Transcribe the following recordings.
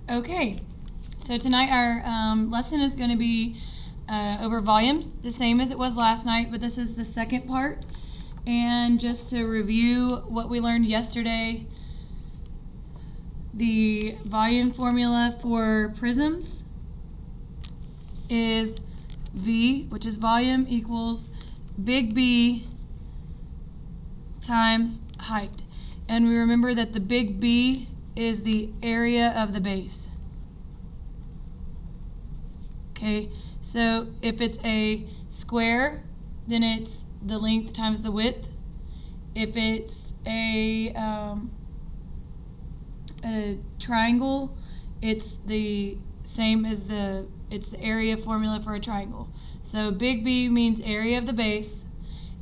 Okay, so tonight our lesson is going to be over volumes, the same as it was last night, but this is the second part. And just to review what we learned yesterday, the volume formula for prisms is V, which is volume, equals big B times height. And we remember that the big B is the area of the base. Okay, so if it's a square, then it's the length times the width. If it's a triangle, it's the same as it's the area formula for a triangle. So big B means area of the base,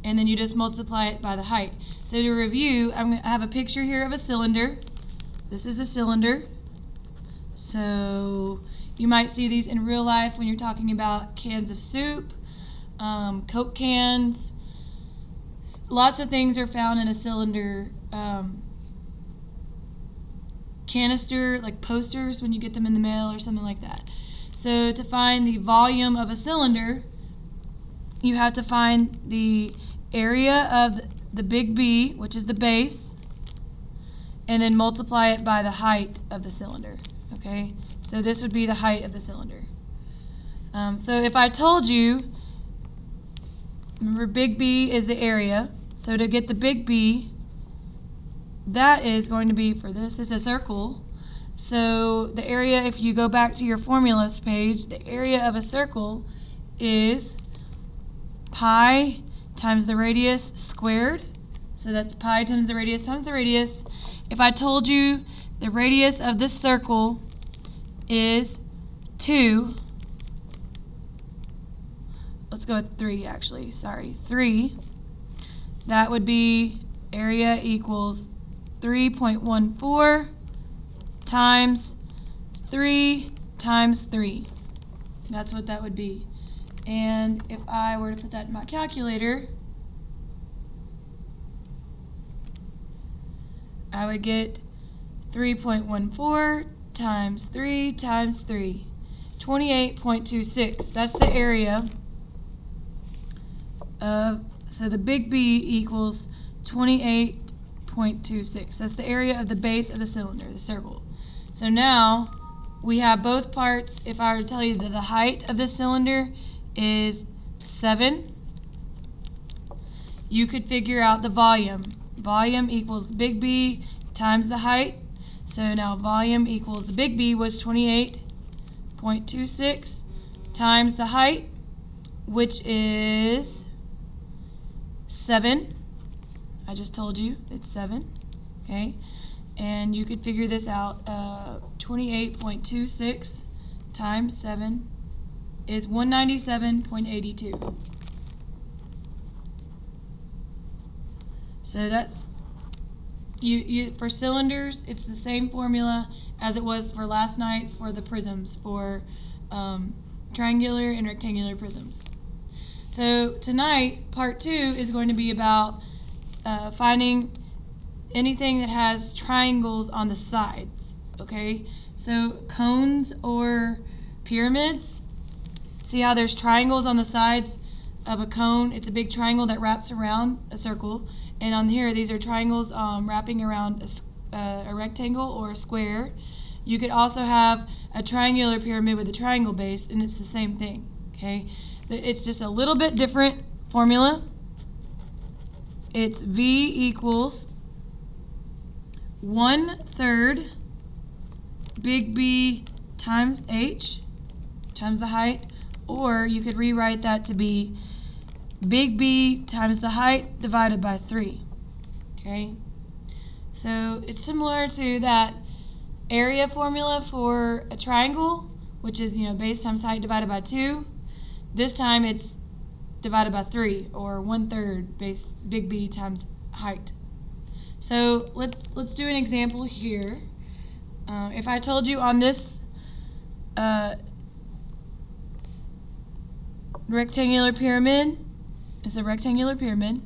and then you just multiply it by the height. So to review, I have a picture here of a cylinder. This is a cylinder. So you might see these in real life when you're talking about cans of soup, Coke cans. Lots of things are found in a cylinder canister, like posters when you get them in the mail or something like that. So to find the volume of a cylinder, you have to find the area of the big B, which is the base, and then multiply it by the height of the cylinder. Okay, so this would be the height of the cylinder. So if I told you, remember big B is the area, so to get the big B, that is going to be, for this is a circle. So the area, if you go back to your formulas page, the area of a circle is pi times the radius squared. So that's pi times the radius times the radius. If I told you the radius of this circle is 2, let's go with 3 actually, sorry, 3, that would be area equals 3.14 times 3 times 3. That's what that would be. And if I were to put that in my calculator, I would get 3.14 times 3 times 3, 28.26. That's the area of, so the big B equals 28.26. That's the area of the base of the cylinder, the circle. So now we have both parts. If I were to tell you that the height of this cylinder is 7, you could figure out the volume. Volume equals big B times the height. So now volume equals, the big B was 28.26 times the height, which is 7. I just told you it's 7. Okay, and you could figure this out. 28.26 times 7 is 197.82. So that's for cylinders, it's the same formula as it was for last night's for the prisms, for triangular and rectangular prisms. So tonight, part 2 is going to be about finding anything that has triangles on the sides. Okay, so cones or pyramids, see how there's triangles on the sides of a cone? It's a big triangle that wraps around a circle. And on here, these are triangles wrapping around a rectangle or a square. You could also have a triangular pyramid with a triangle base, and it's the same thing. Okay, it's just a little bit different formula. It's V equals 1/3 big B times H times the height, or you could rewrite that to be big B times the height divided by 3. Okay, so it's similar to that area formula for a triangle, which is, base times height divided by 2. This time it's divided by 3, or 1/3 base big B times height. So let's do an example here. If I told you on this rectangular pyramid, it's a rectangular pyramid,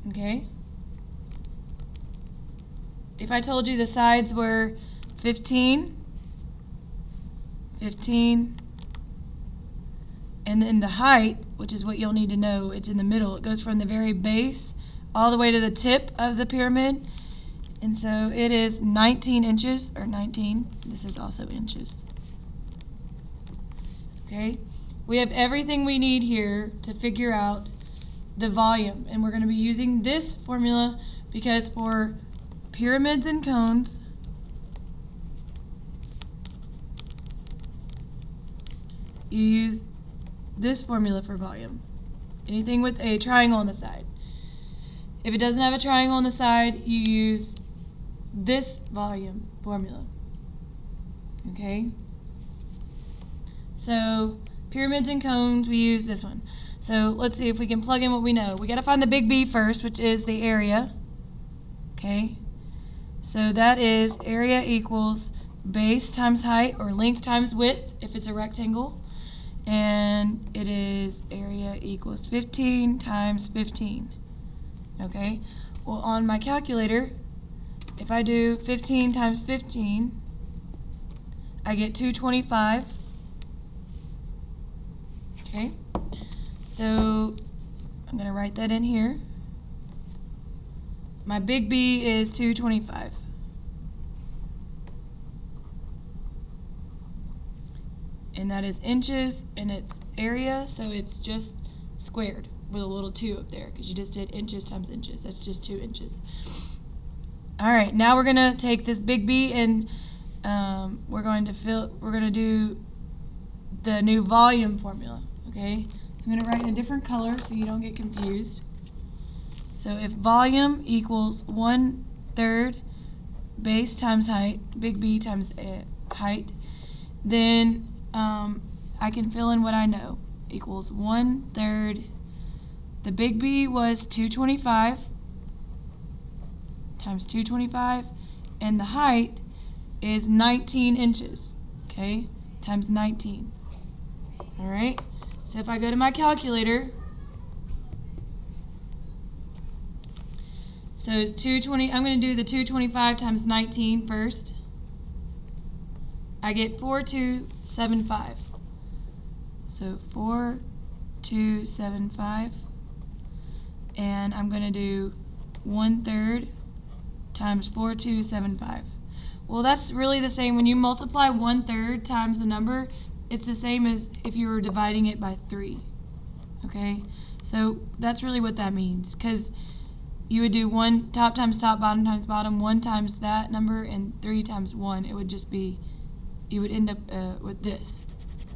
Okay? If I told you the sides were 15, 15, and then the height, which is what you'll need to know, it's in the middle. It goes from the very base all the way to the tip of the pyramid. And so it is 19 inches, or 19. This is also inches. Okay? We have everything we need here to figure out the volume. And we're going to be using this formula because for pyramids and cones, you use this formula for volume. Anything with a triangle on the side. If it doesn't have a triangle on the side, you use this volume formula. Okay? So, pyramids and cones, we use this one. So, let's see if we can plug in what we know. We got to find the big B first, which is the area. Okay? So, that is area equals base times height, or length times width, if it's a rectangle. And it is area equals 15 times 15. Okay? Well, on my calculator, if I do 15 times 15, I get 225. Okay? So, I'm going to write that in here. My big B is 225. And that is inches, and it's area, so it's just squared with a little 2 up there, because you just did inches times inches. That's just 2 inches. All right, now we're gonna take this big B and we're going to do the new volume formula. Okay, so I'm gonna write in a different color so you don't get confused. So if volume equals 1/3 base times height, big B times height, then I can fill in what I know. Equals 1/3. The big B was 225 times 225, and the height is 19 inches. Okay, times 19. All right. So if I go to my calculator, so it's 220. I'm going to do the 225 times 19 first. I get 4275. So 4275, and I'm going to do 1/3 times 4275. Well, that's really the same. When you multiply 1/3 times the number, it's the same as if you were dividing it by 3. Okay, so that's really what that means, because you would do 1 top times top, bottom times bottom, 1 times that number, and 3 times 1. It would just be, you would end up with this.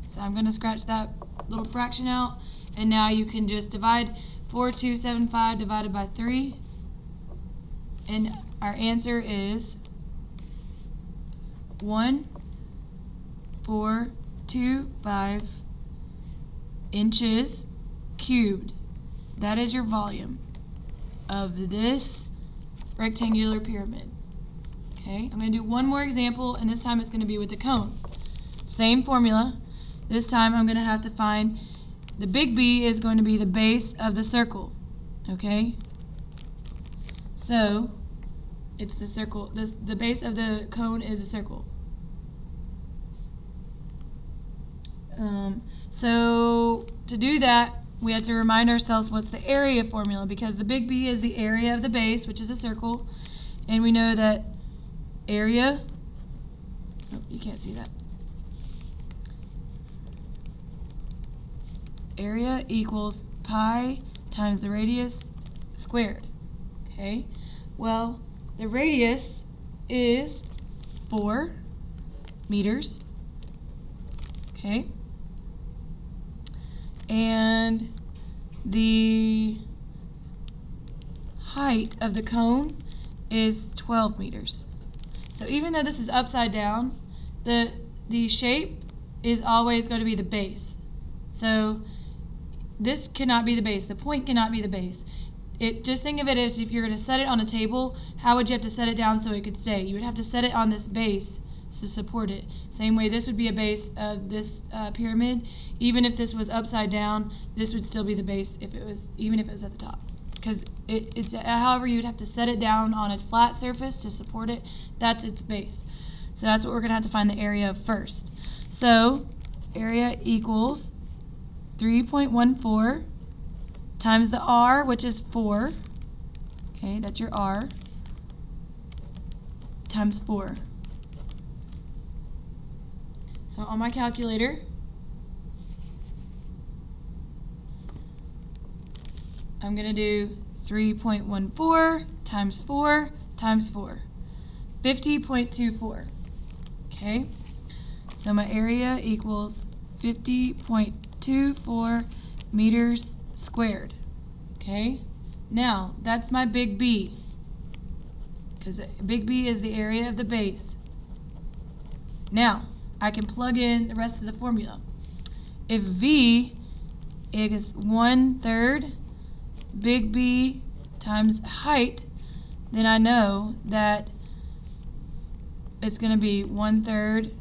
So I'm going to scratch that little fraction out, and now you can just divide 4275 divided by 3, and our answer is 1,425 inches cubed. That is your volume of this rectangular pyramid. Okay, I'm going to do one more example, and this time it's going to be with the cone. Same formula. This time I'm going to have to find the big B is going to be the base of the circle. Okay? So, it's the circle. The base of the cone is a circle. So, to do that, we have to remind ourselves what's the area formula, because the big B is the area of the base, which is a circle, and we know that area, oh, you can't see that. Area equals pi times the radius squared. Okay, well, the radius is 4 meters. Okay, and the height of the cone is 12 meters. So even though this is upside down, the shape is always going to be the base. So this cannot be the base. The point cannot be the base. Just think of it as if you're going to set it on a table, how would you have to set it down so it could stay? You would have to set it on this base to support it. Same way this would be a base of this pyramid. Even if this was upside down, this would still be the base even if it was at the top. because it's however you'd have to set it down on a flat surface to support it. That's its base. So that's what we're going to have to find the area of first. So area equals 3.14 times the R, which is 4. Okay, that's your R, times 4. So on my calculator, I'm going to do 3.14 times 4 times 4. 50.24. Okay, so my area equals 50.24 meters squared. Okay, now that's my big B, because big B is the area of the base. Now I can plug in the rest of the formula. If V is 1/3 big B times height, then I know that it's going to be 1/3.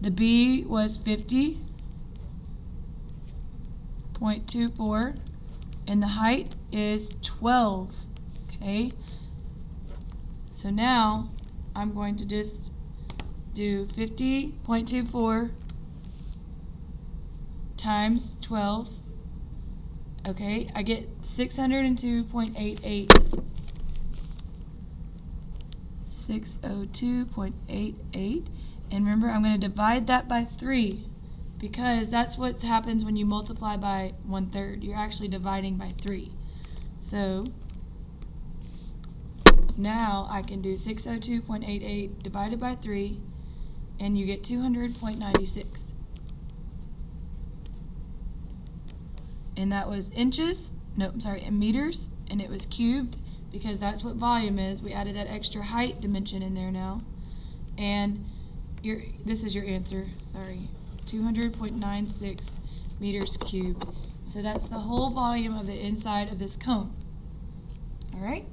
The B was 50.24 and the height is 12. Okay, so now I'm going to just do 50.24 times 12. Okay, I get 602.88. 602.88. And remember, I'm going to divide that by 3, because that's what happens when you multiply by 1/3. You're actually dividing by 3. So now I can do 602.88 divided by 3, and you get 200.96. And that was inches, no, I'm sorry, in meters, and it was cubed, because that's what volume is. We added that extra height dimension in there now. And this is your answer, sorry, 200.96 meters cubed. So that's the whole volume of the inside of this cone. All right?